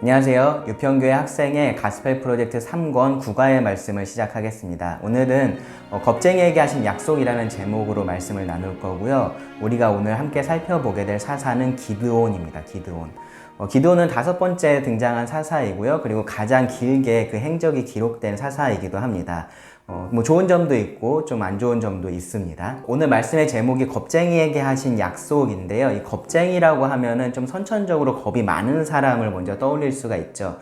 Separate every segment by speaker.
Speaker 1: 안녕하세요. 유평교회 학생의 가스펠 프로젝트 3권 국가의 말씀을 시작하겠습니다. 오늘은 겁쟁이에게 하신 약속이라는 제목으로 말씀을 나눌 거고요. 우리가 오늘 함께 살펴보게 될 사사는 기드온입니다. 기드온은 5번째 등장한 사사이고요. 그리고 가장 길게 그 행적이 기록된 사사이기도 합니다. 좋은 점도 있고 좀 안 좋은 점도 있습니다. 오늘 말씀의 제목이 겁쟁이에게 하신 약속인데요. 이 겁쟁이라고 하면은 좀 선천적으로 겁이 많은 사람을 먼저 떠올릴 수가 있죠.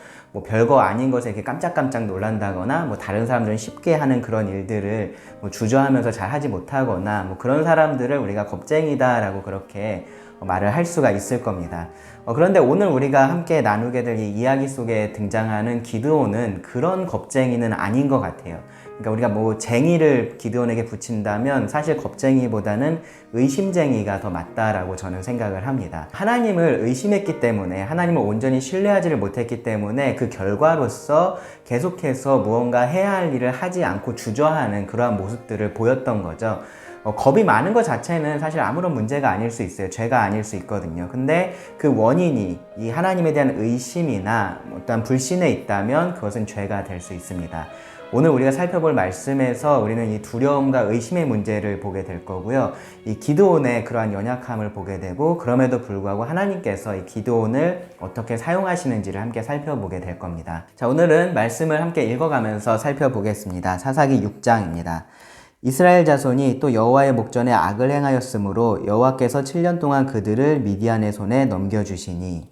Speaker 1: 별거 아닌 것에 이렇게 깜짝깜짝 놀란다거나 다른 사람들은 쉽게 하는 그런 일들을 주저하면서 잘 하지 못하거나 그런 사람들을 우리가 겁쟁이다라고 그렇게 말을 할 수가 있을 겁니다. 그런데 오늘 우리가 함께 나누게 될 이 이야기 속에 등장하는 기드온은 그런 겁쟁이는 아닌 것 같아요. 그러니까 우리가 쟁이를 기드온에게 붙인다면 사실 겁쟁이보다는 의심쟁이가 더 맞다라고 저는 생각을 합니다. 하나님을 의심했기 때문에, 하나님을 온전히 신뢰하지를 못했기 때문에 그 결과로서 계속해서 무언가 해야 할 일을 하지 않고 주저하는 그러한 모습들을 보였던 거죠. 겁이 많은 것 자체는 사실 아무런 문제가 아닐 수 있어요. 죄가 아닐 수 있거든요. 근데 그 원인이 이 하나님에 대한 의심이나 어떤 불신에 있다면 그것은 죄가 될 수 있습니다. 오늘 우리가 살펴볼 말씀에서 우리는 이 두려움과 의심의 문제를 보게 될 거고요. 이 기드온의 그러한 연약함을 보게 되고, 그럼에도 불구하고 하나님께서 이 기드온을 어떻게 사용하시는지를 함께 살펴보게 될 겁니다. 자, 오늘은 말씀을 함께 읽어가면서 살펴보겠습니다. 사사기 6장입니다. 이스라엘 자손이 또 여호와의 목전에 악을 행하였으므로 여호와께서 7년 동안 그들을 미디안의 손에 넘겨주시니.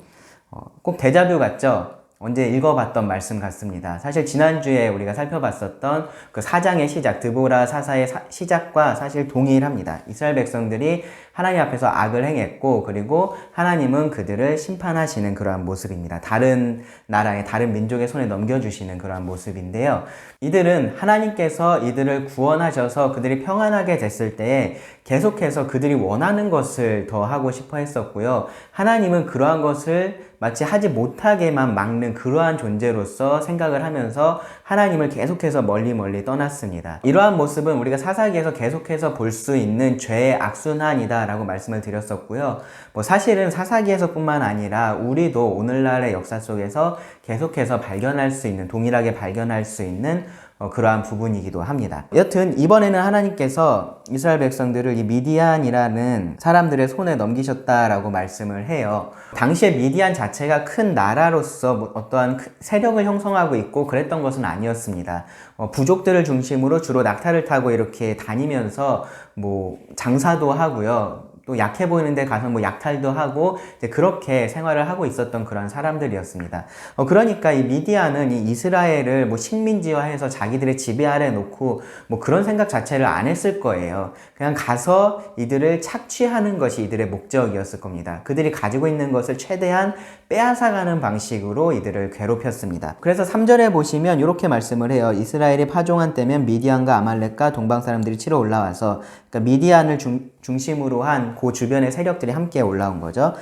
Speaker 1: 꼭 데자뷰 같죠? 언제 읽어봤던 말씀 같습니다. 사실 지난주에 우리가 살펴봤었던 그 사장의 시작, 드보라 사사의 시작과 사실 동일합니다. 이스라엘 백성들이 하나님 앞에서 악을 행했고, 그리고 하나님은 그들을 심판하시는 그러한 모습입니다. 다른 나라의, 다른 민족의 손에 넘겨주시는 그러한 모습인데요. 이들은 하나님께서 이들을 구원하셔서 그들이 평안하게 됐을 때에 계속해서 그들이 원하는 것을 더 하고 싶어 했었고요. 하나님은 그러한 것을 마치 하지 못하게만 막는 그러한 존재로서 생각을 하면서 하나님을 계속해서 멀리 떠났습니다. 이러한 모습은 우리가 사사기에서 계속해서 볼 수 있는 죄의 악순환이다 라고 말씀을 드렸었고요. 사실은 사사기에서 뿐만 아니라 우리도 오늘날의 역사 속에서 계속해서 발견할 수 있는, 동일하게 발견할 수 있는 그러한 부분이기도 합니다. 여튼 이번에는 하나님께서 이스라엘 백성들을 이 미디안이라는 사람들의 손에 넘기셨다라고 말씀을 해요. 당시에 미디안 자체가 큰 나라로서 어떠한 세력을 형성하고 있고 그랬던 것은 아니었습니다. 부족들을 중심으로 주로 낙타를 타고 이렇게 다니면서 장사도 하고요. 또 약해 보이는데 가서 약탈도 하고 그렇게 생활을 하고 있었던 그런 사람들이었습니다. 그러니까 이 미디안은 이 이스라엘을 식민지화해서 자기들의 지배 아래 놓고 그런 생각 자체를 안 했을 거예요. 그냥 가서 이들을 착취하는 것이 이들의 목적이었을 겁니다. 그들이 가지고 있는 것을 최대한 빼앗아가는 방식으로 이들을 괴롭혔습니다. 그래서 3절에 보시면 이렇게 말씀을 해요. 이스라엘이 파종한 때면 미디안과 아말렉과 동방 사람들이 치러 올라와서, 그러니까 미디안을 중심으로 한 그 주변의 세력들이 함께 올라온 거죠.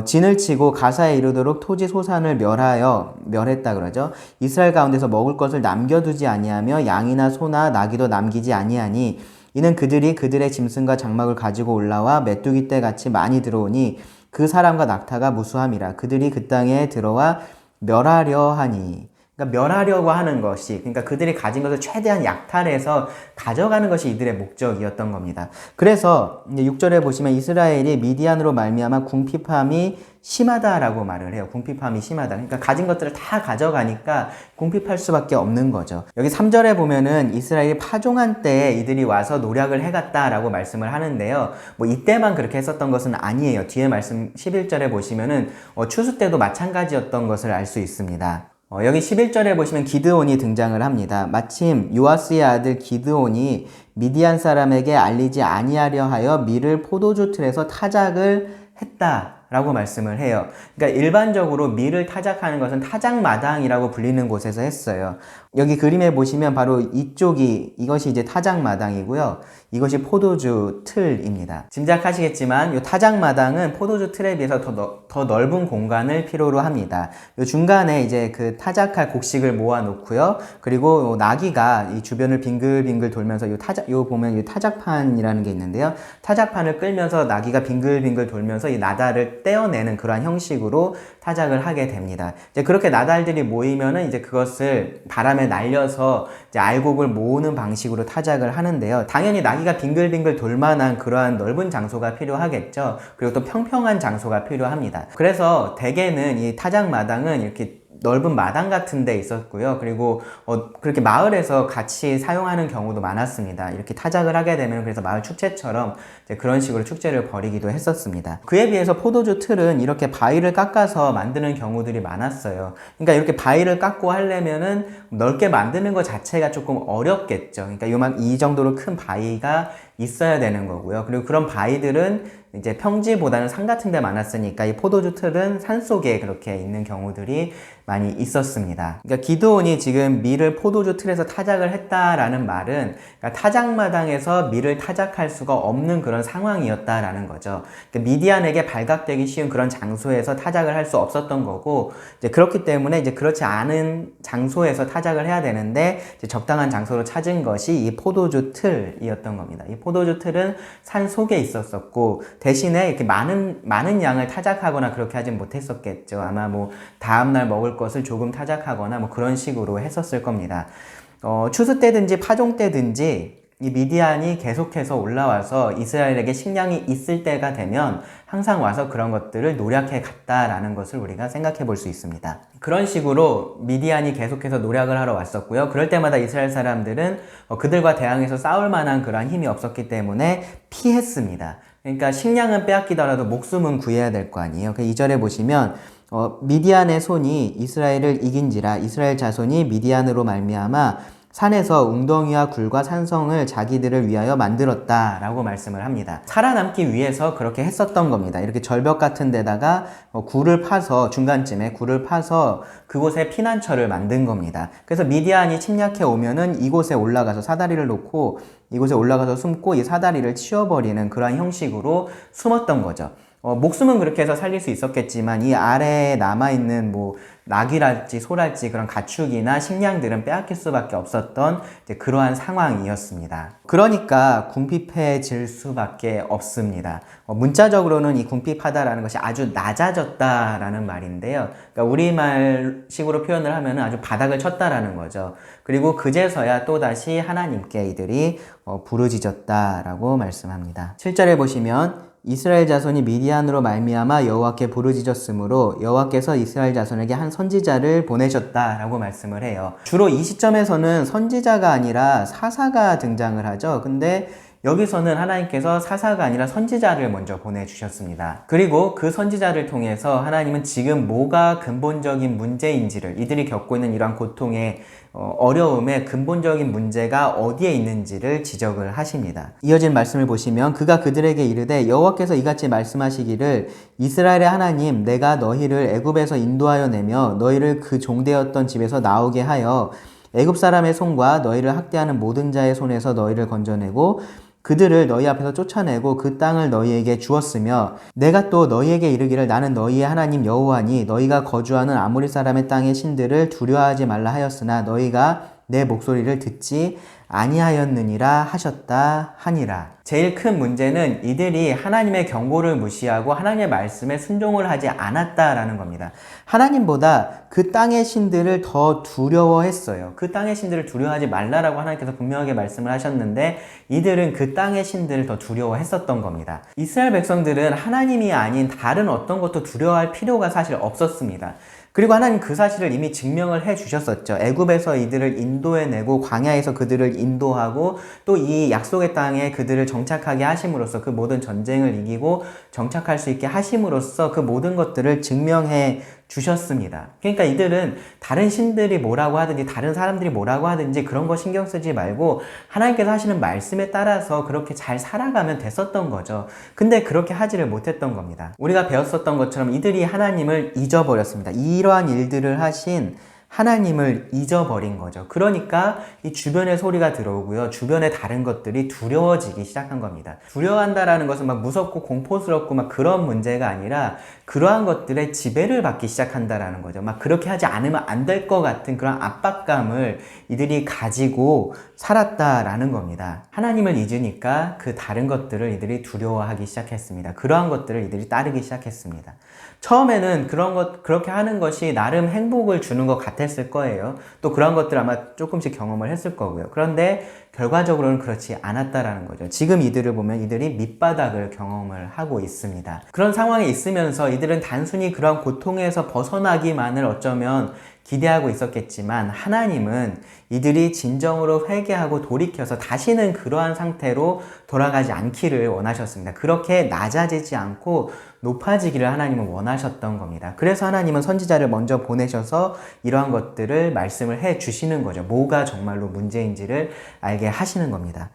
Speaker 1: 진을 치고 가사에 이르도록 토지 소산을 멸했다 그러죠. 이스라엘 가운데서 먹을 것을 남겨두지 아니하며 양이나 소나 나귀도 남기지 아니하니 이는 그들이 그들의 짐승과 장막을 가지고 올라와 메뚜기 떼 같이 많이 들어오니 그 사람과 낙타가 무수함이라. 그들이 그 땅에 들어와 멸하려 하니. 그러니까 멸하려고 하는 것이, 그러니까 그들이 가진 것을 최대한 약탈해서 가져가는 것이 이들의 목적이었던 겁니다. 그래서 이제 6절에 보시면 이스라엘이 미디안으로 말미암아 궁핍함이 심하다라고 말을 해요. 궁핍함이 심하다. 그러니까 가진 것들을 다 가져가니까 궁핍할 수밖에 없는 거죠. 여기 3절에 보면은 이스라엘이 파종한 때에 이들이 와서 노력을 해갔다라고 말씀을 하는데요. 이때만 그렇게 했었던 것은 아니에요. 뒤에 말씀 11절에 보시면은 추수 때도 마찬가지였던 것을 알 수 있습니다. 여기 11절에 보시면 기드온이 등장을 합니다. 마침 요아스의 아들 기드온이 미디안 사람에게 알리지 아니하려 하여 밀을 포도주 틀에서 타작을 했다라고 말씀을 해요. 그러니까 일반적으로 밀을 타작하는 것은 타작마당이라고 불리는 곳에서 했어요. 여기 그림에 보시면 바로 이것이 이제 타작마당이고요. 이것이 포도주 틀입니다. 짐작하시겠지만 이 타작마당은 포도주 틀에 비해서 더 넓은 공간을 필요로 합니다. 이 중간에 이제 그 타작할 곡식을 모아 놓고요. 그리고 나귀가 이 주변을 빙글빙글 돌면서 요 보면 이 타작판이라는 게 있는데요. 타작판을 끌면서 나귀가 빙글빙글 돌면서 이 나달을 떼어내는 그러한 형식으로 타작을 하게 됩니다. 이제 그렇게 나달들이 모이면은 이제 그것을 바람에 날려서 이제 알곡을 모으는 방식으로 타작을 하는데요. 당연히 나귀가 빙글빙글 돌 만한 그러한 넓은 장소가 필요하겠죠. 그리고 또 평평한 장소가 필요합니다. 그래서 대개는 이 타작마당은 이렇게 넓은 마당 같은 데 있었고요. 그리고 그렇게 마을에서 같이 사용하는 경우도 많았습니다. 이렇게 타작을 하게 되면 그래서 마을 축제처럼 이제 그런 식으로 축제를 벌이기도 했었습니다. 그에 비해서 포도주 틀은 이렇게 바위를 깎아서 만드는 경우들이 많았어요. 그러니까 이렇게 바위를 깎고 하려면은 넓게 만드는 것 자체가 조금 어렵겠죠. 그러니까 이 정도로 큰 바위가 있어야 되는 거고요. 그리고 그런 바위들은 이제 평지보다는 산 같은 데 많았으니까 이 포도주 틀은 산 속에 그렇게 있는 경우들이 많이 있었습니다. 그러니까 기드온이 지금 밀을 포도주 틀에서 타작을 했다라는 말은 그러니까 타작마당에서 밀을 타작할 수가 없는 그런 상황이었다라는 거죠. 그러니까 미디안에게 발각되기 쉬운 그런 장소에서 타작을 할 수 없었던 거고, 이제 그렇기 때문에 이제 그렇지 않은 장소에서 타작을 해야 되는데 이제 적당한 장소로 찾은 것이 이 포도주 틀이었던 겁니다. 이 포도주 틀은 산 속에 있었었고 대신에 이렇게 많은 양을 타작하거나 그렇게 하진 못했었겠죠. 아마 뭐 다음날 먹을 것을 조금 타작하거나 뭐 그런 식으로 했었을 겁니다. 추수 때든지 파종 때든지 이 미디안이 계속해서 올라와서 이스라엘에게 식량이 있을 때가 되면 항상 와서 그런 것들을 노력해 갔다라는 것을 우리가 생각해 볼 수 있습니다. 그런 식으로 미디안이 계속해서 노력을 하러 왔었고요. 그럴 때마다 이스라엘 사람들은 그들과 대항해서 싸울 만한 그러한 힘이 없었기 때문에 피했습니다. 그러니까 식량은 빼앗기더라도 목숨은 구해야 될 거 아니에요. 그 2절에 보시면 미디안의 손이 이스라엘을 이긴지라 이스라엘 자손이 미디안으로 말미암아 산에서 웅덩이와 굴과 산성을 자기들을 위하여 만들었다라고 말씀을 합니다. 살아남기 위해서 그렇게 했었던 겁니다. 이렇게 절벽 같은 데다가 굴을 파서 중간쯤에 굴을 파서 그곳에 피난처를 만든 겁니다. 그래서 미디안이 침략해 오면은 이곳에 올라가서 사다리를 놓고 이곳에 올라가서 숨고 이 사다리를 치워버리는 그러한 형식으로 숨었던 거죠. 목숨은 그렇게 해서 살릴 수 있었겠지만 이 아래에 남아있는 뭐 낙이랄지 소랄지 그런 가축이나 식량들은 빼앗길 수밖에 없었던 이제 그러한 상황이었습니다. 그러니까 궁핍해질 수밖에 없습니다. 문자적으로는 이 궁핍하다라는 것이 아주 낮아졌다라는 말인데요. 그러니까 우리말식으로 표현을 하면 아주 바닥을 쳤다라는 거죠. 그리고 그제서야 또다시 하나님께 이들이 부르짖었다라고 말씀합니다. 7절에 보시면 이스라엘 자손이 미디안으로 말미암아 여호와께 부르짖었으므로 여호와께서 이스라엘 자손에게 한 선지자를 보내셨다라고 말씀을 해요. 주로 이 시점에서는 선지자가 아니라 사사가 등장을 하죠. 근데 여기서는 하나님께서 사사가 아니라 선지자를 먼저 보내주셨습니다. 그리고 그 선지자를 통해서 하나님은 지금 뭐가 근본적인 문제인지를, 이들이 겪고 있는 이러한 고통의 어려움의 근본적인 문제가 어디에 있는지를 지적을 하십니다. 이어진 말씀을 보시면 그가 그들에게 이르되 여호와께서 이같이 말씀하시기를 이스라엘의 하나님 내가 너희를 애굽에서 인도하여 내며 너희를 그 종되었던 집에서 나오게 하여 애굽 사람의 손과 너희를 학대하는 모든 자의 손에서 너희를 건져내고 그들을 너희 앞에서 쫓아내고 그 땅을 너희에게 주었으며 내가 또 너희에게 이르기를 나는 너희의 하나님 여호와니 너희가 거주하는 아모리 사람의 땅의 신들을 두려워하지 말라 하였으나 너희가 내 목소리를 듣지 아니하였느니라 하셨다 하니라. 제일 큰 문제는 이들이 하나님의 경고를 무시하고 하나님의 말씀에 순종을 하지 않았다라는 겁니다. 하나님보다 그 땅의 신들을 더 두려워했어요. 그 땅의 신들을 두려워하지 말라라고 하나님께서 분명하게 말씀을 하셨는데 이들은 그 땅의 신들을 더 두려워했었던 겁니다. 이스라엘 백성들은 하나님이 아닌 다른 어떤 것도 두려워할 필요가 사실 없었습니다. 그리고 하나님 그 사실을 이미 증명을 해 주셨었죠. 애굽에서 이들을 인도해내고 광야에서 그들을 인도하고 또 이 약속의 땅에 그들을 정착하게 하심으로써 그 모든 전쟁을 이기고 정착할 수 있게 하심으로써 그 모든 것들을 증명해 주셨습니다. 그러니까 이들은 다른 신들이 뭐라고 하든지 다른 사람들이 뭐라고 하든지 그런 거 신경 쓰지 말고 하나님께서 하시는 말씀에 따라서 그렇게 잘 살아가면 됐었던 거죠. 근데 그렇게 하지를 못했던 겁니다. 우리가 배웠었던 것처럼 이들이 하나님을 잊어버렸습니다. 이러한 일들을 하신 하나님을 잊어버린 거죠. 그러니까 이 주변의 소리가 들어오고요. 주변의 다른 것들이 두려워지기 시작한 겁니다. 두려워한다라는 것은 막 무섭고 공포스럽고 막 그런 문제가 아니라 그러한 것들의 지배를 받기 시작한다라는 거죠. 막 그렇게 하지 않으면 안 될 것 같은 그런 압박감을 이들이 가지고 살았다라는 겁니다. 하나님을 잊으니까 그 다른 것들을 이들이 두려워하기 시작했습니다. 그러한 것들을 이들이 따르기 시작했습니다. 처음에는 그렇게 하는 것이 나름 행복을 주는 것 같았을 거예요. 또 그런 것들 아마 조금씩 경험을 했을 거고요. 그런데 결과적으로는 그렇지 않았다라는 거죠. 지금 이들을 보면 이들이 밑바닥을 경험을 하고 있습니다. 그런 상황에 있으면서 이들은 단순히 그런 고통에서 벗어나기만을 어쩌면 기대하고 있었겠지만 하나님은 이들이 진정으로 회개하고 돌이켜서 다시는 그러한 상태로 돌아가지 않기를 원하셨습니다. 그렇게 낮아지지 않고 높아지기를 하나님은 원하셨던 겁니다. 그래서 하나님은 선지자를 먼저 보내셔서 이러한 것들을 말씀을 해 주시는 거죠. 뭐가 정말로 문제인지를 알게 하시는 겁니다.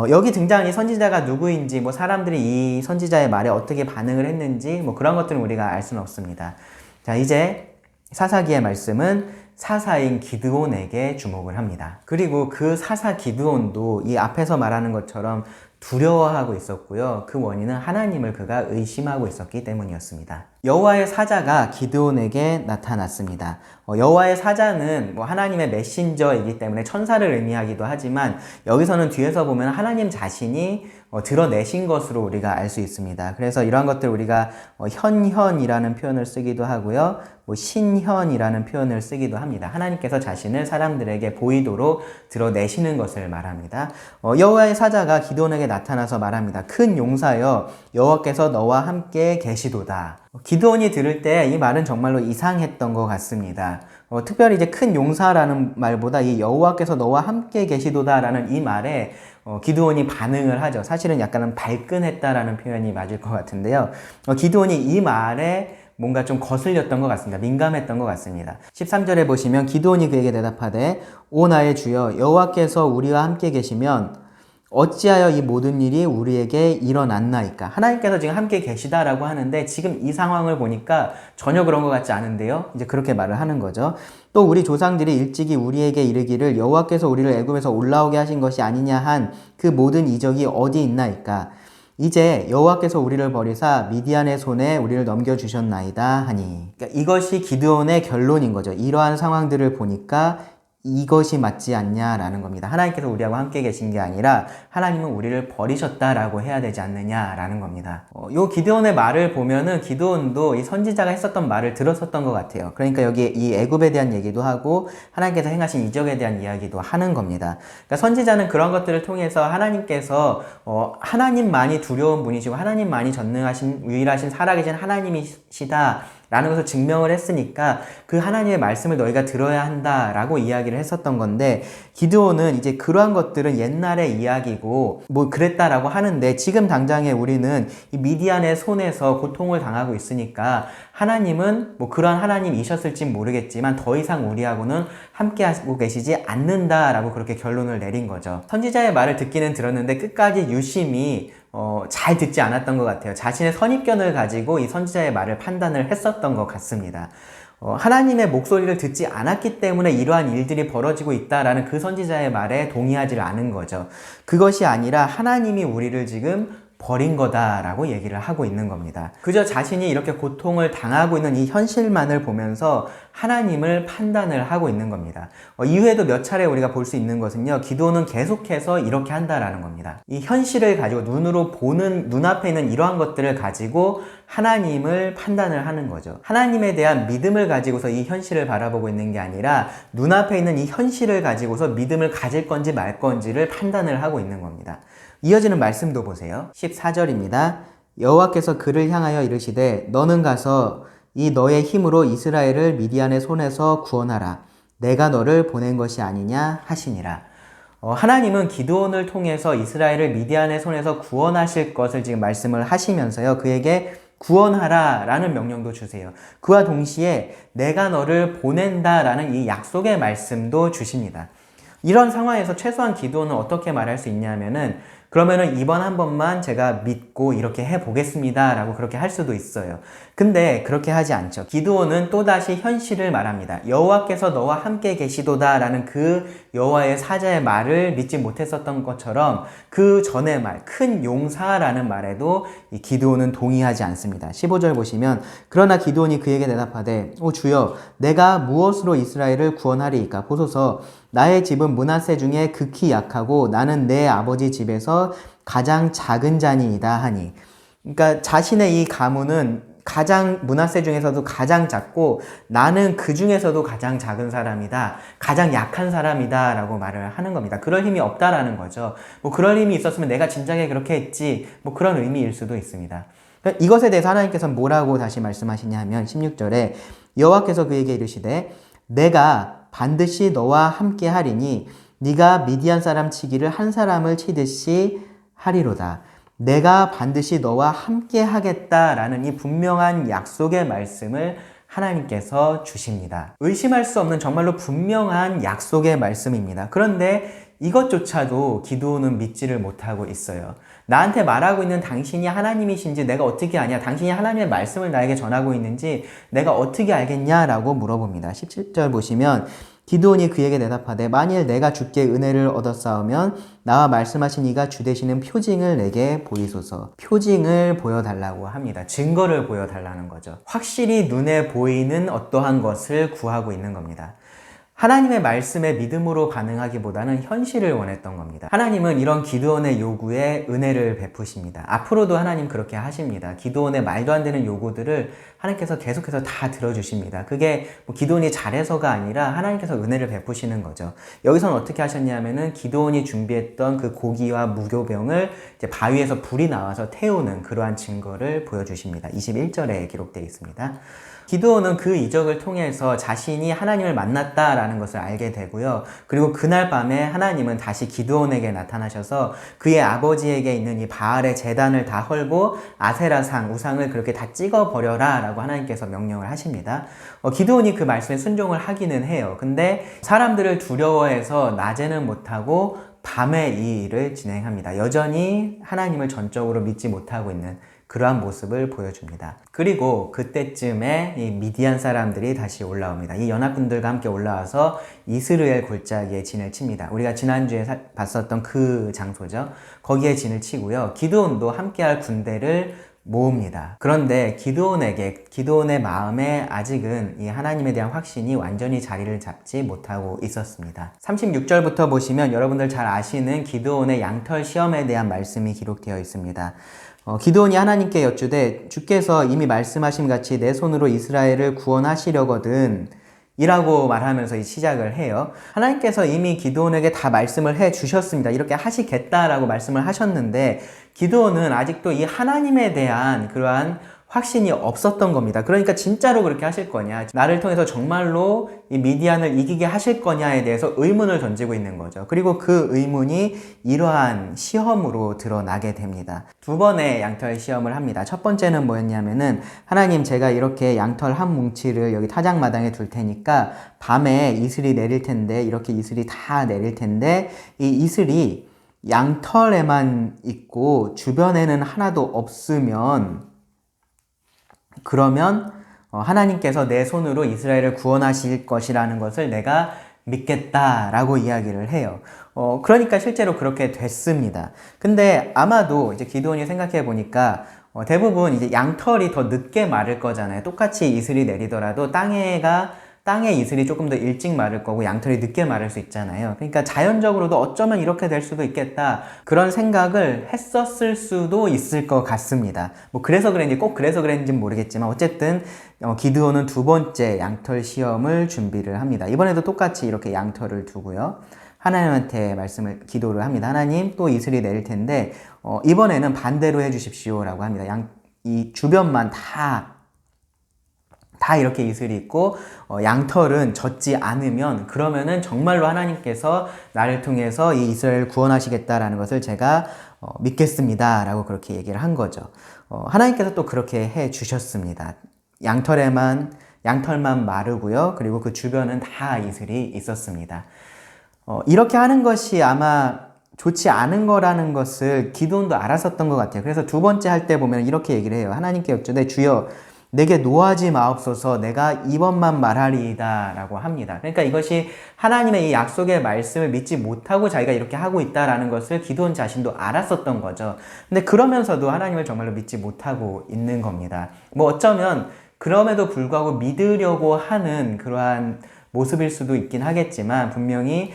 Speaker 1: 여기 등장한 이 선지자가 누구인지, 뭐 사람들이 이 선지자의 말에 어떻게 반응을 했는지, 뭐 그런 것들은 우리가 알 수는 없습니다. 자, 이제 사사기의 말씀은 사사인 기드온에게 주목을 합니다. 그리고 그 사사 기드온도 이 앞에서 말하는 것처럼 두려워하고 있었고요. 그 원인은 하나님을 그가 의심하고 있었기 때문이었습니다. 여호와의 사자가 기드온에게 나타났습니다. 여호와의 사자는 뭐 하나님의 메신저이기 때문에 천사를 의미하기도 하지만 여기서는 뒤에서 보면 하나님 자신이 드러내신 것으로 우리가 알 수 있습니다. 그래서 이러한 것들 우리가 현현이라는 표현을 쓰기도 하고요. 뭐 신현이라는 표현을 쓰기도 합니다. 하나님께서 자신을 사람들에게 보이도록 드러내시는 것을 말합니다. 여호와의 사자가 기드온에게 나타나서 말합니다. 큰 용사여, 여호와께서 너와 함께 계시도다. 기드온이 들을 때 이 말은 정말로 이상했던 것 같습니다. 특별히 이제 큰 용사라는 말보다 이 여호와께서 너와 함께 계시도다라는 이 말에 기드온이 반응을 하죠. 사실은 약간은 발끈했다라는 표현이 맞을 것 같은데요. 기드온이 이 말에 뭔가 좀 거슬렸던 것 같습니다. 민감했던 것 같습니다. 13절에 보시면 기드온이 그에게 대답하되 오 나의 주여, 여호와께서 우리와 함께 계시면 어찌하여 이 모든 일이 우리에게 일어났나이까? 하나님께서 지금 함께 계시다라고 하는데 지금 이 상황을 보니까 전혀 그런 것 같지 않은데요. 이제 그렇게 말을 하는 거죠. 또 우리 조상들이 일찍이 우리에게 이르기를 여호와께서 우리를 애굽에서 올라오게 하신 것이 아니냐 한 그 모든 이적이 어디 있나이까? 이제 여호와께서 우리를 버리사 미디안의 손에 우리를 넘겨주셨나이다 하니. 그러니까 이것이 기드온의 결론인 거죠. 이러한 상황들을 보니까 이것이 맞지 않냐라는 겁니다. 하나님께서 우리하고 함께 계신 게 아니라 하나님은 우리를 버리셨다라고 해야 되지 않느냐라는 겁니다. 요 기드온의 말을 보면은 기드온도 이 선지자가 했었던 말을 들었었던 것 같아요. 그러니까 여기 이 애굽에 대한 얘기도 하고 하나님께서 행하신 이적에 대한 이야기도 하는 겁니다. 그러니까 선지자는 그런 것들을 통해서 하나님께서 하나님만이 두려운 분이시고 하나님만이 전능하신 유일하신 살아계신 하나님이시다 라는 것을 증명을 했으니까 그 하나님의 말씀을 너희가 들어야 한다라고 이야기를 했었던 건데 기드온은 이제 그러한 것들은 옛날의 이야기고 뭐 그랬다라고 하는데 지금 당장에 우리는 이 미디안의 손에서 고통을 당하고 있으니까 하나님은 뭐 그러한 하나님이셨을진 모르겠지만 더 이상 우리하고는 함께 하고 계시지 않는다라고 그렇게 결론을 내린 거죠. 선지자의 말을 듣기는 들었는데 끝까지 유심히 잘 듣지 않았던 것 같아요. 자신의 선입견을 가지고 이 선지자의 말을 판단을 했었던 것 같습니다. 하나님의 목소리를 듣지 않았기 때문에 이러한 일들이 벌어지고 있다라는 그 선지자의 말에 동의하지 않은 거죠. 그것이 아니라 하나님이 우리를 지금 버린 거다라고 얘기를 하고 있는 겁니다. 그저 자신이 이렇게 고통을 당하고 있는 이 현실만을 보면서 하나님을 판단을 하고 있는 겁니다. 이후에도 몇 차례 우리가 볼 수 있는 것은요, 기도는 계속해서 이렇게 한다라는 겁니다. 이 현실을 가지고 눈으로 보는, 눈앞에 있는 이러한 것들을 가지고 하나님을 판단을 하는 거죠. 하나님에 대한 믿음을 가지고서 이 현실을 바라보고 있는 게 아니라 눈앞에 있는 이 현실을 가지고서 믿음을 가질 건지 말 건지를 판단을 하고 있는 겁니다. 이어지는 말씀도 보세요. 14절입니다. 여호와께서 그를 향하여 이르시되 너는 가서 이 너의 힘으로 이스라엘을 미디안의 손에서 구원하라. 내가 너를 보낸 것이 아니냐 하시니라. 하나님은 기드온을 통해서 이스라엘을 미디안의 손에서 구원하실 것을 지금 말씀을 하시면서요. 그에게 구원하라 라는 명령도 주세요. 그와 동시에 내가 너를 보낸다 라는 이 약속의 말씀도 주십니다. 이런 상황에서 최소한 기드온은 어떻게 말할 수 있냐면은 그러면은 이번 한 번만 제가 믿고 이렇게 해보겠습니다 라고 그렇게 할 수도 있어요. 근데 그렇게 하지 않죠. 기드온은 또다시 현실을 말합니다. 여호와께서 너와 함께 계시도다 라는 그 여호와의 사자의 말을 믿지 못했었던 것처럼 그 전의 말, 큰 용사라는 말에도 이 기드온은 동의하지 않습니다. 15절 보시면 그러나 기드온이 그에게 대답하되 오 주여 내가 무엇으로 이스라엘을 구원하리이까 보소서 나의 집은 므낫세 중에 극히 약하고 나는 내 아버지 집에서 가장 작은 자니이다 하니, 그러니까 자신의 이 가문은 므낫세 중에서도 가장 작고 나는 그 중에서도 가장 작은 사람이다, 가장 약한 사람이다 라고 말을 하는 겁니다. 그럴 힘이 없다라는 거죠. 뭐 그럴 힘이 있었으면 내가 진작에 그렇게 했지, 뭐 그런 의미일 수도 있습니다. 이것에 대해서 하나님께서 뭐라고 다시 말씀하시냐 하면 16절에 여호와께서 그에게 이르시되 내가 반드시 너와 함께 하리니 네가 미디안 사람 치기를 한 사람을 치듯이 하리로다. 내가 반드시 너와 함께 하겠다라는 이 분명한 약속의 말씀을 하나님께서 주십니다. 의심할 수 없는 정말로 분명한 약속의 말씀입니다. 그런데 이것조차도 기드온은 믿지를 못하고 있어요. 나한테 말하고 있는 당신이 하나님이신지 내가 어떻게 아냐? 당신이 하나님의 말씀을 나에게 전하고 있는지 내가 어떻게 알겠냐라고 물어봅니다. 17절 보시면 기드온이 그에게 대답하되 만일 내가 주께 은혜를 얻었사오면 나와 말씀하신 이가 주 되시는 표징을 내게 보이소서. 표징을 보여달라고 합니다. 증거를 보여달라는 거죠. 확실히 눈에 보이는 어떠한 것을 구하고 있는 겁니다. 하나님의 말씀에 믿음으로 반응하기보다는 현실을 원했던 겁니다. 하나님은 이런 기드온의 요구에 은혜를 베푸십니다. 앞으로도 하나님 그렇게 하십니다. 기드온의 말도 안 되는 요구들을 하나님께서 계속해서 다 들어주십니다. 그게 뭐 기드온이 잘해서가 아니라 하나님께서 은혜를 베푸시는 거죠. 여기서는 어떻게 하셨냐면은 기드온이 준비했던 그 고기와 무교병을 이제 바위에서 불이 나와서 태우는 그러한 증거를 보여주십니다. 21절에 기록되어 있습니다. 기드온은 그 이적을 통해서 자신이 하나님을 만났다라는 것을 알게 되고요. 그리고 그날 밤에 하나님은 다시 기드온에게 나타나셔서 그의 아버지에게 있는 이 바알의 제단을 다 헐고 아세라상, 우상을 그렇게 다 찍어버려라 라고 하나님께서 명령을 하십니다. 기드온이 그 말씀에 순종을 하기는 해요. 근데 사람들을 두려워해서 낮에는 못하고 밤에 이 일을 진행합니다. 여전히 하나님을 전적으로 믿지 못하고 있는 그러한 모습을 보여줍니다. 그리고 그때쯤에 이 미디안 사람들이 다시 올라옵니다. 이 연합군들과 함께 올라와서 이스라엘 골짜기에 진을 칩니다. 우리가 지난주에 봤었던 그 장소죠. 거기에 진을 치고요. 기드온도 함께할 군대를 모읍니다. 그런데 기드온의 마음에 아직은 이 하나님에 대한 확신이 완전히 자리를 잡지 못하고 있었습니다. 36절부터 보시면 여러분들 잘 아시는 기드온의 양털 시험에 대한 말씀이 기록되어 있습니다. 기드온이 하나님께 여쭈되 주께서 이미 말씀하신 같이 내 손으로 이스라엘을 구원하시려거든 이라고 말하면서 시작을 해요. 하나님께서 이미 기드온에게 다 말씀을 해 주셨습니다. 이렇게 하시겠다라고 말씀을 하셨는데 기드온은 아직도 이 하나님에 대한 그러한 확신이 없었던 겁니다. 그러니까 진짜로 그렇게 하실 거냐, 나를 통해서 정말로 이 미디안을 이기게 하실 거냐에 대해서 의문을 던지고 있는 거죠. 그리고 그 의문이 이러한 시험으로 드러나게 됩니다. 두 번의 양털 시험을 합니다. 첫 번째는 뭐였냐면은 하나님, 제가 이렇게 양털 한 뭉치를 여기 타작마당에 둘 테니까 밤에 이슬이 내릴 텐데, 이렇게 이슬이 다 내릴 텐데 이 이슬이 양털에만 있고 주변에는 하나도 없으면 그러면 하나님께서 내 손으로 이스라엘을 구원하실 것이라는 것을 내가 믿겠다라고 이야기를 해요. 그러니까 실제로 그렇게 됐습니다. 근데 아마도 이제 기드온이 생각해 보니까 대부분 이제 양털이 더 늦게 마를 거잖아요. 똑같이 이슬이 내리더라도 땅의 이슬이 조금 더 일찍 마를 거고 양털이 늦게 마를 수 있잖아요. 그러니까 자연적으로도 어쩌면 이렇게 될 수도 있겠다, 그런 생각을 했었을 수도 있을 것 같습니다. 뭐 그래서 그랬는지 꼭 그래서 그랬는지는 모르겠지만 어쨌든 기드온은 두 번째 양털 시험을 준비를 합니다. 이번에도 똑같이 이렇게 양털을 두고요. 하나님한테 기도를 합니다. 하나님, 또 이슬이 내릴 텐데 이번에는 반대로 해주십시오 라고 합니다. 이 주변만 다 이렇게 이슬이 있고 양털은 젖지 않으면 그러면은 정말로 하나님께서 나를 통해서 이 이스라엘을 구원하시겠다라는 것을 제가 믿겠습니다 라고 그렇게 얘기를 한 거죠. 하나님께서 또 그렇게 해 주셨습니다. 양털만 마르고요. 그리고 그 주변은 다 이슬이 있었습니다. 이렇게 하는 것이 아마 좋지 않은 거라는 것을 기드온도 알았었던 것 같아요. 그래서 두 번째 할 때 보면 이렇게 얘기를 해요. 하나님께 여쭈되 주여 내게 노하지 마옵소서 내가 이번만 말하리이다 라고 합니다. 그러니까 이것이 하나님의 이 약속의 말씀을 믿지 못하고 자기가 이렇게 하고 있다라는 것을 기드온 자신도 알았었던 거죠. 근데 그러면서도 하나님을 정말로 믿지 못하고 있는 겁니다. 뭐 어쩌면 그럼에도 불구하고 믿으려고 하는 그러한 모습일 수도 있긴 하겠지만 분명히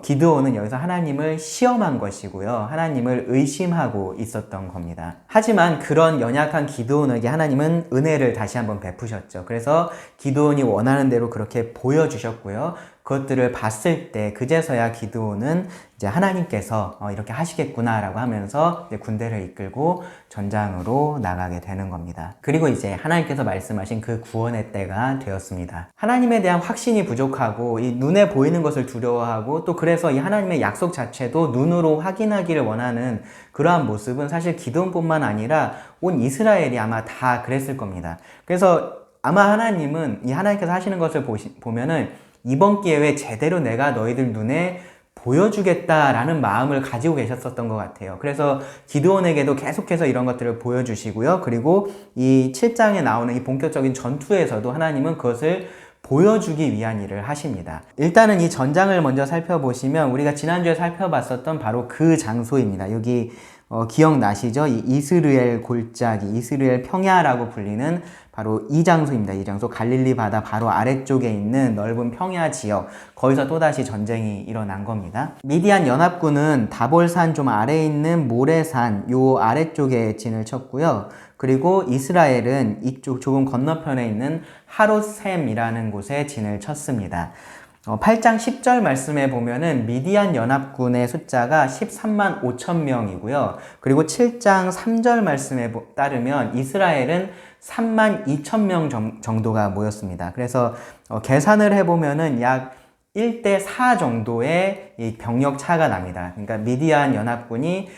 Speaker 1: 기드온은 여기서 하나님을 시험한 것이고요. 하나님을 의심하고 있었던 겁니다. 하지만 그런 연약한 기드온에게 하나님은 은혜를 다시 한번 베푸셨죠. 그래서 기드온이 원하는 대로 그렇게 보여주셨고요. 그것들을 봤을 때 그제서야 기드온은 이제 하나님께서 이렇게 하시겠구나라고 하면서 이제 군대를 이끌고 전장으로 나가게 되는 겁니다. 그리고 이제 하나님께서 말씀하신 그 구원의 때가 되었습니다. 하나님에 대한 확신이 부족하고 이 눈에 보이는 것을 두려워하고 또 그래서 이 하나님의 약속 자체도 눈으로 확인하기를 원하는 그러한 모습은 사실 기드온뿐만 아니라 온 이스라엘이 아마 다 그랬을 겁니다. 그래서 아마 하나님은 이 하나님께서 하시는 것을 보면은 이번 기회에 제대로 내가 너희들 눈에 보여주겠다라는 마음을 가지고 계셨었던 것 같아요. 그래서 기드온에게도 계속해서 이런 것들을 보여주시고요. 그리고 이 7장에 나오는 이 본격적인 전투에서도 하나님은 그것을 보여주기 위한 일을 하십니다. 일단은 이 전장을 먼저 살펴보시면 우리가 지난주에 살펴봤었던 바로 그 장소입니다. 여기 기억나시죠? 이 이스르엘 골짜기, 이스르엘 평야라고 불리는 바로 이 장소입니다. 이 장소 갈릴리 바다 바로 아래쪽에 있는 넓은 평야 지역, 거기서 또다시 전쟁이 일어난 겁니다. 미디안 연합군은 다볼산 좀 아래에 있는 모레산 요 아래쪽에 진을 쳤고요. 그리고 이스라엘은 이쪽 조금 건너편에 있는 하롯셈이라는 곳에 진을 쳤습니다. 8장 10절 말씀에 보면은 미디안 연합군의 숫자가 13만 5천 명이고요. 그리고 7장 3절 말씀에 따르면 이스라엘은 3만 2천 명 정도가 모였습니다. 그래서 계산을 해보면은 약 1대 4 정도의 이 병력 차가 납니다. 그러니까 미디안 연합군이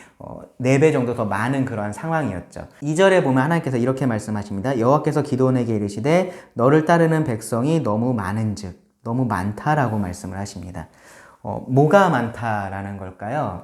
Speaker 1: 4배 정도 더 많은 그러한 상황이었죠. 2절에 보면 하나님께서 이렇게 말씀하십니다. 여호와께서 기드온에게 이르시되 너를 따르는 백성이 너무 많은즉, 너무 많다라고 말씀을 하십니다. 뭐가 많다라는 걸까요?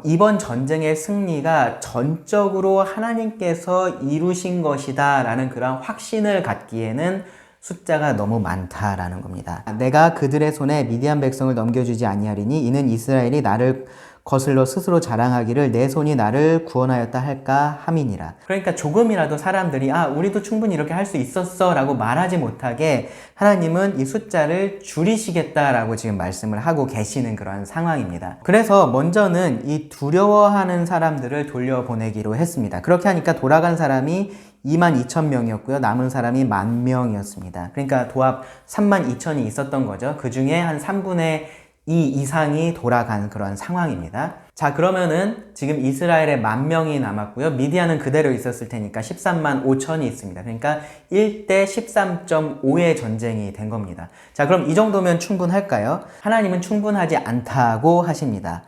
Speaker 1: 이번 전쟁의 승리가 전적으로 하나님께서 이루신 것이다 라는 그런 확신을 갖기에는 숫자가 너무 많다라는 겁니다. 내가 그들의 손에 미디안 백성을 넘겨주지 아니하리니 이는 이스라엘이 나를 거슬러 스스로 자랑하기를 내 손이 나를 구원하였다 할까 함이니라. 그러니까 조금이라도 사람들이 우리도 충분히 이렇게 할 수 있었어 라고 말하지 못하게 하나님은 이 숫자를 줄이시겠다라고 지금 말씀을 하고 계시는 그런 상황입니다. 그래서 먼저는 이 두려워하는 사람들을 돌려보내기로 했습니다. 그렇게 하니까 돌아간 사람이 2만 2천 명이었고요. 남은 사람이 10,000명이었습니다. 그러니까 도합 3만 2천이 있었던 거죠. 그 중에 한 3분의 2 이상이 돌아간 그런 상황입니다. 자, 그러면은 지금 이스라엘에 10,000명이 남았고요. 미디안은 그대로 있었을 테니까 13만 5천이 있습니다. 그러니까 1대 13.5의 전쟁이 된 겁니다. 자, 그럼 이 정도면 충분할까요? 하나님은 충분하지 않다고 하십니다.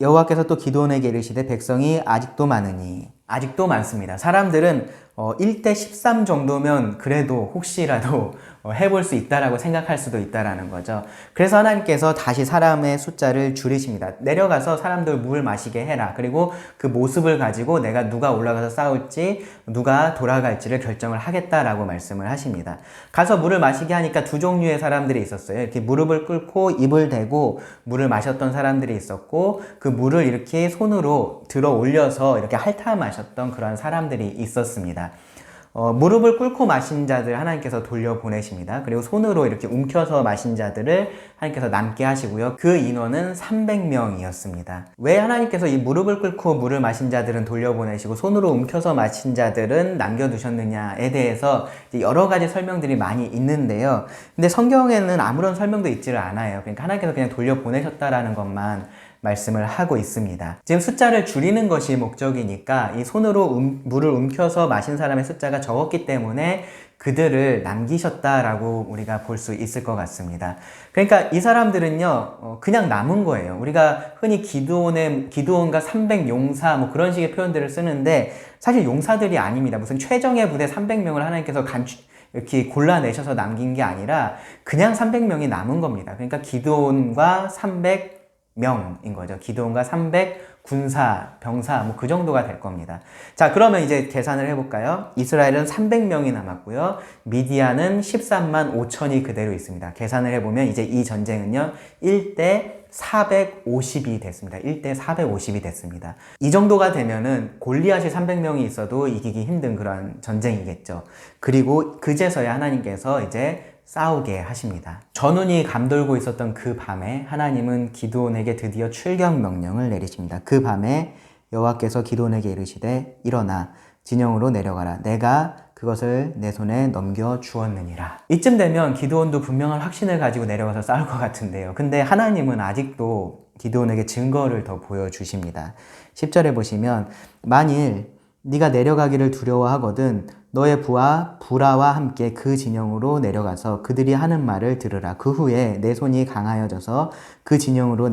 Speaker 1: 여호와께서 또 기드온에게 이르시되 백성이 아직도 많으니, 아직도 많습니다. 사람들은 1대 13 정도면 그래도 혹시라도 해볼 수 있다라고 생각할 수도 있다라는 거죠. 그래서 하나님께서 다시 사람의 숫자를 줄이십니다. 내려가서 사람들 물 마시게 해라. 그리고 그 모습을 가지고 내가 누가 올라가서 싸울지 누가 돌아갈지를 결정을 하겠다라고 말씀을 하십니다. 가서 물을 마시게 하니까 두 종류의 사람들이 있었어요. 이렇게 무릎을 꿇고 입을 대고 물을 마셨던 사람들이 있었고 그 물을 이렇게 손으로 들어 올려서 이렇게 핥아 마셨던 그런 사람들이 있었습니다. 무릎을 꿇고 마신 자들 하나님께서 돌려보내십니다. 그리고 손으로 이렇게 움켜서 마신 자들을 하나님께서 남게 하시고요. 그 인원은 300명이었습니다. 왜 하나님께서 이 무릎을 꿇고 물을 마신 자들은 돌려보내시고 손으로 움켜서 마신 자들은 남겨두셨느냐에 대해서 여러 가지 설명들이 많이 있는데요. 근데 성경에는 아무런 설명도 있지를 않아요. 그러니까 하나님께서 그냥 돌려보내셨다라는 것만 말씀을 하고 있습니다. 지금 숫자를 줄이는 것이 목적이니까 이 손으로 물을 움켜서 마신 사람의 숫자가 적었기 때문에 그들을 남기셨다라고 우리가 볼 수 있을 것 같습니다. 그러니까 이 사람들은요 그냥 남은 거예요. 우리가 흔히 기드온과 300용사 뭐 그런 식의 표현들을 쓰는데 사실 용사들이 아닙니다. 무슨 최정예 부대 300명을 하나님께서 이렇게 골라내셔서 남긴 게 아니라 그냥 300명이 남은 겁니다. 그러니까 기드온과 300 300명인 거죠. 기드온과 300 군사, 병사 뭐 그 정도가 될 겁니다. 자, 그러면 이제 계산을 해볼까요? 이스라엘은 300명이 남았고요. 미디안은 13만 5천이 그대로 있습니다. 계산을 해보면 이제 이 전쟁은요 1대 450이 됐습니다. 1대 450이 됐습니다. 이 정도가 되면은 골리앗이 300명이 있어도 이기기 힘든 그런 전쟁이겠죠. 그리고 그제서야 하나님께서 이제 싸우게 하십니다. 전운이 감돌고 있었던 그 밤에 하나님은 기드온에게 드디어 출격 명령을 내리십니다. 그 밤에 여호와께서 기드온에게 이르시되 일어나 진영으로 내려가라. 내가 그것을 내 손에 넘겨 주었느니라. 이쯤 되면 기드온도 분명한 확신을 가지고 내려가서 싸울 것 같은데요. 근데 하나님은 아직도 기드온에게 증거를 더 보여주십니다. 10절에 보시면 만일 네가 내려가기를 두려워하거든 너의 부하 부라와 함께 그 진영으로 내려가서 그들이 하는 말을 들으라. 그 후에 내 손이 강하여져서 그 진영으로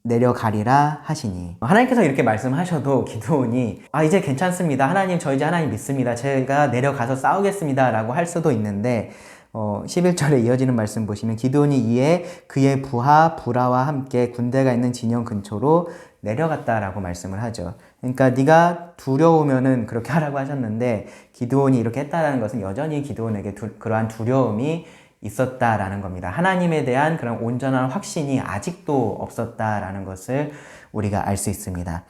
Speaker 1: 내려가리라 하시니. 하나님께서 이렇게 말씀하셔도 기드온이 이제 괜찮습니다. 하나님 저 이제 하나님 믿습니다. 제가 내려가서 싸우겠습니다 라고 할 수도 있는데 11절에 이어지는 말씀 보시면 기드온이 이에 그의 부하 부라와 함께 군대가 있는 진영 근처로 내려갔다라고 말씀을 하죠. 그러니까 네가 두려우면은 그렇게 하라고 하셨는데 기드온이 이렇게 했다라는 것은 여전히 기드온에게 그러한 두려움이 있었다라는 겁니다. 하나님에 대한 그런 온전한 확신이 아직도 없었다라는 것을 우리가 알 수 있습니다.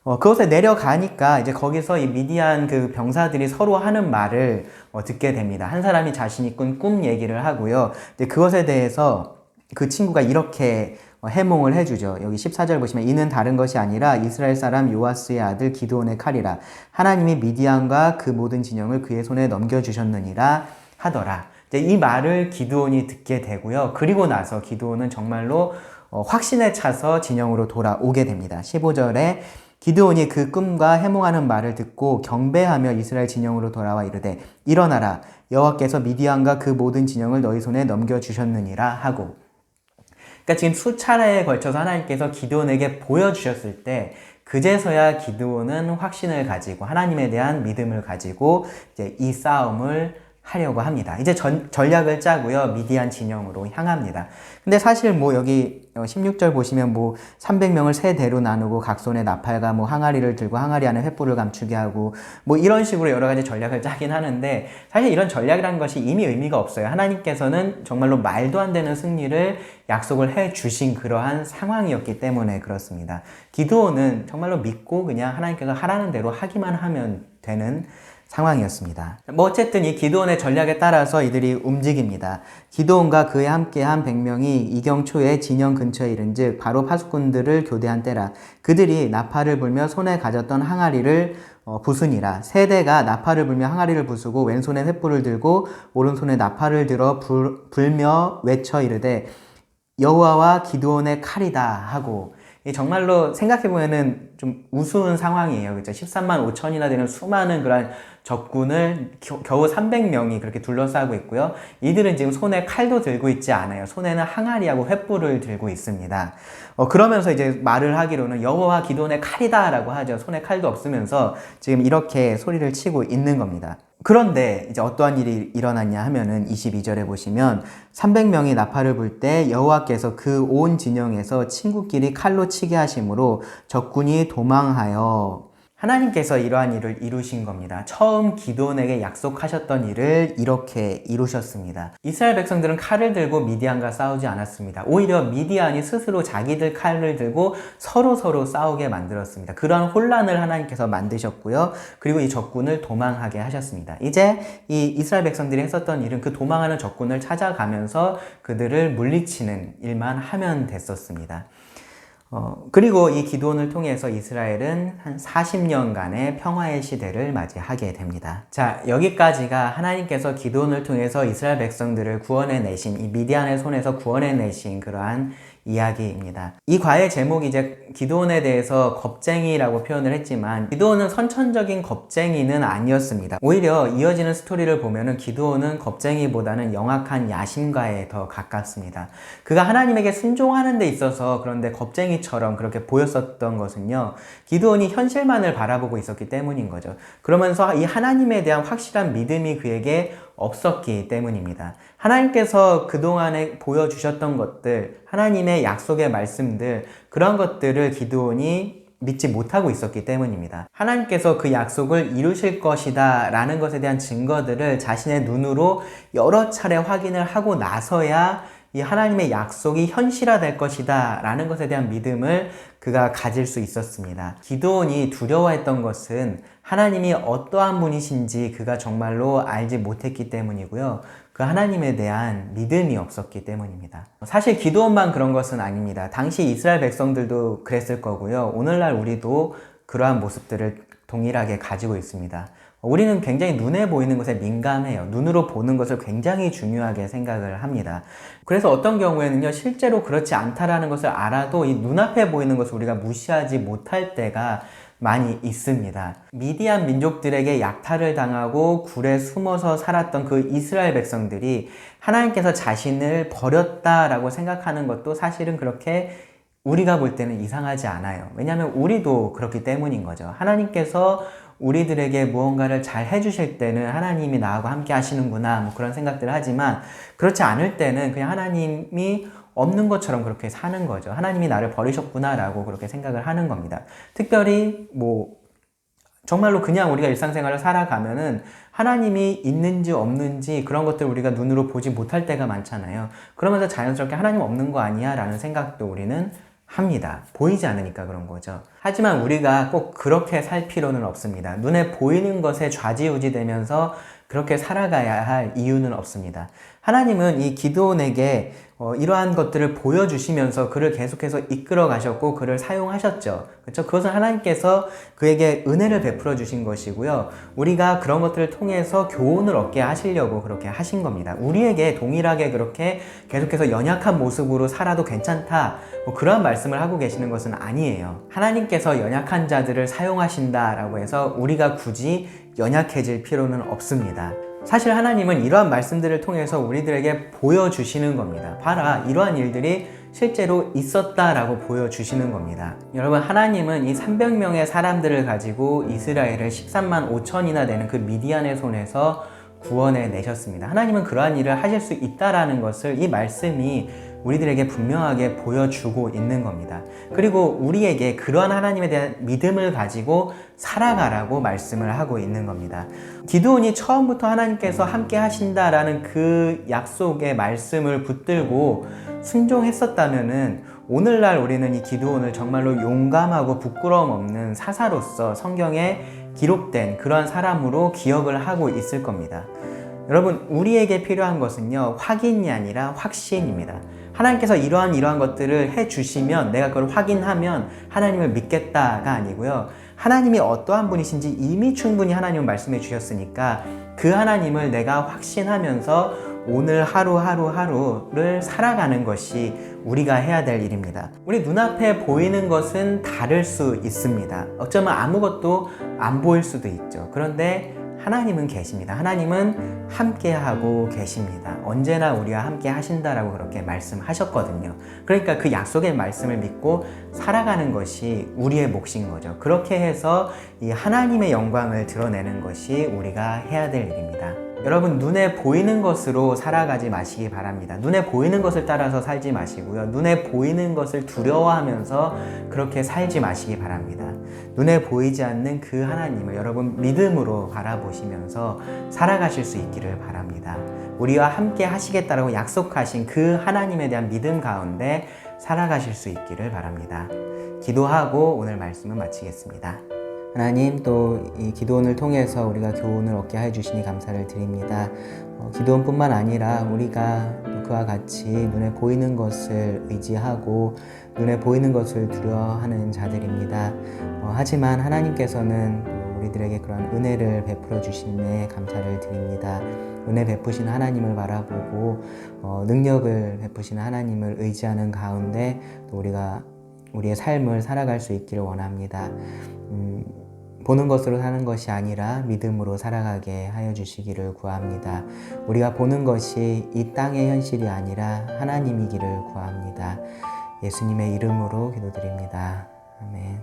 Speaker 1: 그것에 내려가니까 이제 거기서 이 미디안 그 병사들이 서로 하는 말을 듣게 됩니다. 한 사람이 자신이 꾼 꿈 얘기를 하고요. 근데 그것에 대해서 그 친구가 이렇게 해몽을 해주죠. 여기 14절 보시면 이는 다른 것이 아니라 이스라엘 사람 요아스의 아들 기드온의 칼이라. 하나님이 미디안과 그 모든 진영을 그의 손에 넘겨주셨느니라 하더라. 이제 이 말을 기드온이 듣게 되고요. 그리고 나서 기드온은 정말로 확신에 차서 진영으로 돌아오게 됩니다. 15절에 기드온이 그 꿈과 해몽하는 말을 듣고 경배하며 이스라엘 진영으로 돌아와 이르되 일어나라 여호와께서 미디안과 그 모든 진영을 너희 손에 넘겨주셨느니라 하고. 그러니까 지금 수차례에 걸쳐서 하나님께서 기드온에게 보여주셨을 때 그제서야 기드온은 확신을 가지고 하나님에 대한 믿음을 가지고 이제 이 싸움을 하려고 합니다. 이제 전략을 짜고요. 미디안 진영으로 향합니다. 근데 사실 뭐 여기 16절 보시면 뭐 300명을 세 대로 나누고 각 손에 나팔과 뭐 항아리를 들고 항아리 안에 횃불을 감추게 하고 뭐 이런 식으로 여러 가지 전략을 짜긴 하는데 사실 이런 전략이라는 것이 이미 의미가 없어요. 하나님께서는 정말로 말도 안 되는 승리를 약속을 해 주신 그러한 상황이었기 때문에 그렇습니다. 기드온은 정말로 믿고 그냥 하나님께서 하라는 대로 하기만 하면 되는 상황이었습니다. 뭐 어쨌든 이 기드온의 전략에 따라서 이들이 움직입니다. 기드온과 그에 함께한 100명이 이경초에 진영 근처에 이른즉 바로 파수꾼들을 교대한 때라. 그들이 나팔을 불며 손에 가졌던 항아리를 부수니라. 세대가 나팔을 불며 항아리를 부수고 왼손에 횃불을 들고 오른손에 나팔을 들어 불며 외쳐 이르되 여호와와 기드온의 칼이다 하고. 정말로 생각해보면은 좀 우스운 상황이에요. 그렇죠? 13만 5천이나 되는 수많은 그런 적군을 겨우 300명이 그렇게 둘러싸고 있고요. 이들은 지금 손에 칼도 들고 있지 않아요. 손에는 항아리하고 횃불을 들고 있습니다. 그러면서 이제 말을 하기로는 여호와 기드온의 칼이다 라고 하죠. 손에 칼도 없으면서 지금 이렇게 소리를 치고 있는 겁니다. 그런데 이제 어떠한 일이 일어났냐 하면은 22절에 보시면 300명이 나팔을 불 때 여호와께서 그 온 진영에서 친구끼리 칼로 치게 하심으로 적군이 도망하여. 하나님께서 이러한 일을 이루신 겁니다. 처음 기드온에게 약속하셨던 일을 이렇게 이루셨습니다. 이스라엘 백성들은 칼을 들고 미디안과 싸우지 않았습니다. 오히려 미디안이 스스로 자기들 칼을 들고 서로 싸우게 만들었습니다. 그러한 혼란을 하나님께서 만드셨고요. 그리고 이 적군을 도망하게 하셨습니다. 이제 이 이스라엘 백성들이 했었던 일은 그 도망하는 적군을 찾아가면서 그들을 물리치는 일만 하면 됐었습니다. 그리고 이 기드온을 통해서 이스라엘은 한 40년간의 평화의 시대를 맞이하게 됩니다. 자, 여기까지가 하나님께서 기드온을 통해서 이스라엘 백성들을 구원해내신, 이 미디안의 손에서 구원해내신 그러한 이야기입니다. 이 과의 제목이 이제 기드온에 대해서 겁쟁이라고 표현을 했지만 기드온은 선천적인 겁쟁이는 아니었습니다. 오히려 이어지는 스토리를 보면은 기드온은 겁쟁이보다는 영악한 야심가에 더 가깝습니다. 그가 하나님에게 순종하는 데 있어서 그런데 겁쟁이처럼 그렇게 보였었던 것은요, 기드온이 현실만을 바라보고 있었기 때문인 거죠. 그러면서 이 하나님에 대한 확실한 믿음이 그에게 없었기 때문입니다. 하나님께서 그동안에 보여주셨던 것들, 하나님의 약속의 말씀들, 그런 것들을 기드온이 믿지 못하고 있었기 때문입니다. 하나님께서 그 약속을 이루실 것이다 라는 것에 대한 증거들을 자신의 눈으로 여러 차례 확인을 하고 나서야 이 하나님의 약속이 현실화될 것이다 라는 것에 대한 믿음을 그가 가질 수 있었습니다. 기드온이 두려워했던 것은 하나님이 어떠한 분이신지 그가 정말로 알지 못했기 때문이고요. 그 하나님에 대한 믿음이 없었기 때문입니다. 사실 기드온만 그런 것은 아닙니다. 당시 이스라엘 백성들도 그랬을 거고요. 오늘날 우리도 그러한 모습들을 동일하게 가지고 있습니다. 우리는 굉장히 눈에 보이는 것에 민감해요. 눈으로 보는 것을 굉장히 중요하게 생각을 합니다. 그래서 어떤 경우에는요, 실제로 그렇지 않다라는 것을 알아도 이 눈앞에 보이는 것을 우리가 무시하지 못할 때가 많이 있습니다. 미디안 민족들에게 약탈을 당하고 굴에 숨어서 살았던 그 이스라엘 백성들이 하나님께서 자신을 버렸다라고 생각하는 것도 사실은 그렇게 우리가 볼 때는 이상하지 않아요. 왜냐하면 우리도 그렇기 때문인 거죠. 하나님께서 우리들에게 무언가를 잘 해주실 때는 하나님이 나하고 함께 하시는구나, 뭐 그런 생각들을 하지만, 그렇지 않을 때는 그냥 하나님이 없는 것처럼 그렇게 사는 거죠. 하나님이 나를 버리셨구나 라고 그렇게 생각을 하는 겁니다. 특별히 정말로 그냥 우리가 일상생활을 살아가면은 하나님이 있는지 없는지 그런 것들 우리가 눈으로 보지 못할 때가 많잖아요. 그러면서 자연스럽게 하나님 없는 거 아니야? 라는 생각도 우리는 합니다. 보이지 않으니까 그런 거죠. 하지만 우리가 꼭 그렇게 살 필요는 없습니다. 눈에 보이는 것에 좌지우지 되면서 그렇게 살아가야 할 이유는 없습니다. 하나님은 이 기드온에게 이러한 것들을 보여주시면서 그를 계속해서 이끌어 가셨고 그를 사용하셨죠. 그렇죠? 그것은 하나님께서 그에게 은혜를 베풀어 주신 것이고요. 우리가 그런 것들을 통해서 교훈을 얻게 하시려고 그렇게 하신 겁니다. 우리에게 동일하게 그렇게 계속해서 연약한 모습으로 살아도 괜찮다, 그러한 말씀을 하고 계시는 것은 아니에요. 하나님께서 연약한 자들을 사용하신다라고 해서 우리가 굳이 연약해질 필요는 없습니다. 사실 하나님은 이러한 말씀들을 통해서 우리들에게 보여주시는 겁니다. 봐라, 이러한 일들이 실제로 있었다라고 보여주시는 겁니다. 여러분, 하나님은 이 300명의 사람들을 가지고 이스라엘을 13만 5천이나 되는 그 미디안의 손에서 구원해 내셨습니다. 하나님은 그러한 일을 하실 수 있다라는 것을 이 말씀이 우리들에게 분명하게 보여주고 있는 겁니다. 그리고 우리에게 그러한 하나님에 대한 믿음을 가지고 살아가라고 말씀을 하고 있는 겁니다. 기드온이 처음부터 하나님께서 함께 하신다라는 그 약속의 말씀을 붙들고 순종했었다면은 오늘날 우리는 이 기드온을 정말로 용감하고 부끄러움 없는 사사로서 성경에 기록된 그러한 사람으로 기억을 하고 있을 겁니다. 여러분, 우리에게 필요한 것은요, 확인이 아니라 확신입니다. 하나님께서 이러한 것들을 해주시면 내가 그걸 확인하면 하나님을 믿겠다가 아니고요, 하나님이 어떠한 분이신지 이미 충분히 하나님은 말씀해 주셨으니까 그 하나님을 내가 확신하면서 오늘 하루하루를 살아가는 것이 우리가 해야 될 일입니다. 우리 눈앞에 보이는 것은 다를 수 있습니다. 어쩌면 아무것도 안 보일 수도 있죠. 그런데 하나님은 계십니다. 하나님은 함께하고 계십니다. 언제나 우리와 함께 하신다라고 그렇게 말씀하셨거든요. 그러니까 그 약속의 말씀을 믿고 살아가는 것이 우리의 몫인 거죠. 그렇게 해서 이 하나님의 영광을 드러내는 것이 우리가 해야 될 일입니다. 여러분, 눈에 보이는 것으로 살아가지 마시기 바랍니다. 눈에 보이는 것을 따라서 살지 마시고요. 눈에 보이는 것을 두려워하면서 그렇게 살지 마시기 바랍니다. 눈에 보이지 않는 그 하나님을 여러분 믿음으로 바라보시면서 살아가실 수 있기를 바랍니다. 우리와 함께 하시겠다라고 약속하신 그 하나님에 대한 믿음 가운데 살아가실 수 있기를 바랍니다. 기도하고 오늘 말씀을 마치겠습니다. 하나님, 또 이 기도원을 통해서 우리가 교훈을 얻게 해주시니 감사를 드립니다. 기도원뿐만 아니라 우리가 그와 같이 눈에 보이는 것을 의지하고 눈에 보이는 것을 두려워하는 자들입니다. 하지만 하나님께서는 우리들에게 그런 은혜를 베풀어 주시니 감사를 드립니다. 은혜 베푸신 하나님을 바라보고 능력을 베푸시는 하나님을 의지하는 가운데 또 우리가 우리의 삶을 살아갈 수 있기를 원합니다. 보는 것으로 사는 것이 아니라 믿음으로 살아가게 하여 주시기를 구합니다. 우리가 보는 것이 이 땅의 현실이 아니라 하나님이기를 구합니다. 예수님의 이름으로 기도드립니다. 아멘.